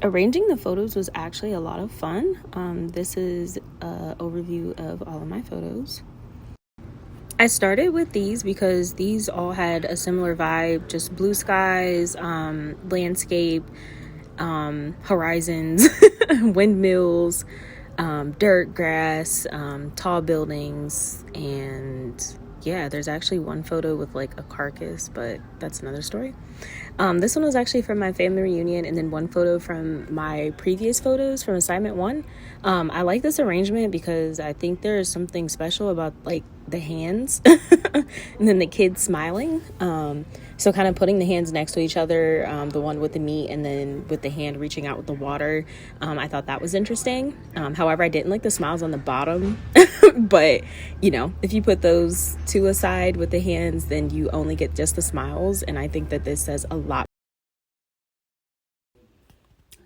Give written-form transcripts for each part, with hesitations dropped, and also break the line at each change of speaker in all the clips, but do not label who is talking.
Arranging the photos was actually a lot of fun. This is an overview of all of my photos. I started with these because these all had a similar vibe, just blue skies, landscape, horizons, windmills, dirt, grass, tall buildings, and yeah, there's actually one photo with like a carcass, but that's another story. This one was actually from my family reunion, and then one photo from my previous photos from assignment one. I like this arrangement because I think there is something special about like the hands and then the kids smiling. So kind of putting the hands next to each other, the one with the meat and then with the hand reaching out with the water. I thought that was interesting. However, I didn't like the smiles on the bottom, but you know, if you put those two aside with the hands, then you only get just the smiles. And I think that this says a lot.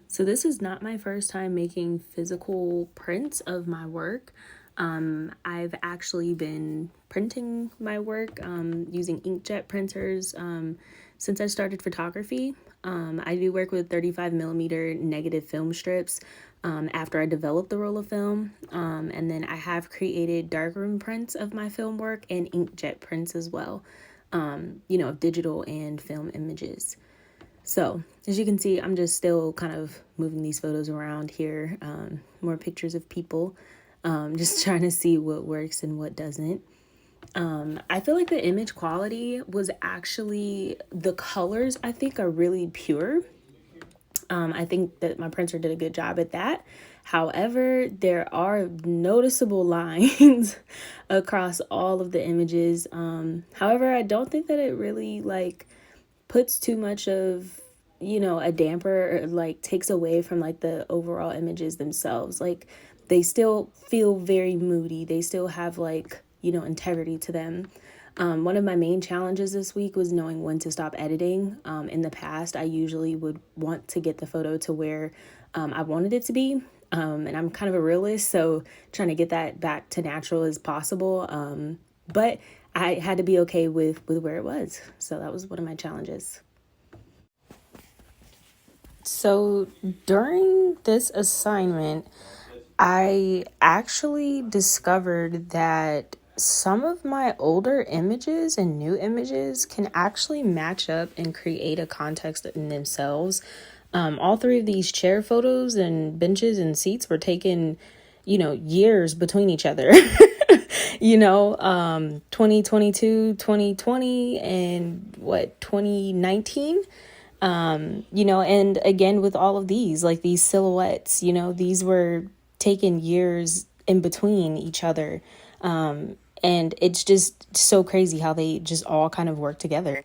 So this is not my first time making physical prints of my work. I've actually been printing my work using inkjet printers since I started photography. I do work with 35mm negative film strips after I developed the roll of film. And then I have created darkroom prints of my film work and inkjet prints as well, of digital and film images. So as you can see, I'm just still kind of moving these photos around here. More pictures of people, just trying to see what works and what doesn't. I feel like the image quality was actually, the colors I think are really pure. I think that my printer did a good job at that. However, there are noticeable lines across all of the images. However, I don't think that it really like puts too much of, a damper or like takes away from like the overall images themselves. Like they still feel very moody. They still have like, integrity to them. One of my main challenges this week was knowing when to stop editing. In the past, I usually would want to get the photo to where I wanted it to be. And I'm kind of a realist, so trying to get that back to natural as possible. But I had to be okay with where it was. So that was one of my challenges. So during this assignment, I actually discovered that some of my older images and new images can actually match up and create a context in themselves. All three of these chair photos and benches and seats were taken, years between each other. 2022, 2020, and 2019. And again, with all of these, like these silhouettes, these were taken years in between each other. And it's just so crazy how they just all kind of work together.